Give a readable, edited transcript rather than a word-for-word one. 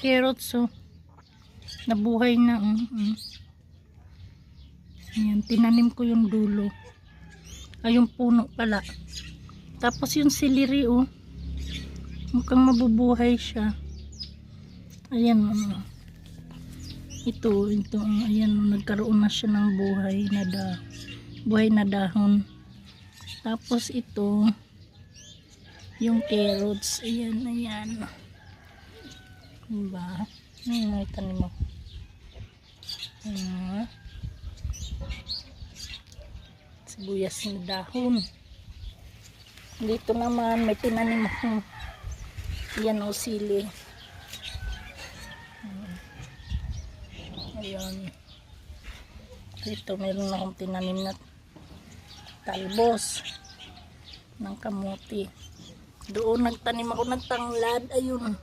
carrots, oh. Nabuhay na, Ayan, tinanim ko yung dulo. Ay, yung puno pala. Tapos yung celery, oh. Mukhang mabubuhay siya. Ayan, ito, ayan, nagkaroon na siya ng buhay na dahon. Tapos ito, yung carrots, ayan. Diba? May tanim mo. Sibuyas na dahon. Dito naman may tinanim ako. Yan o, sili. Ayan. Dito meron akong tinanim na talbos ng kamuti. Doon nagtanim ako ng tanglad. Ayun.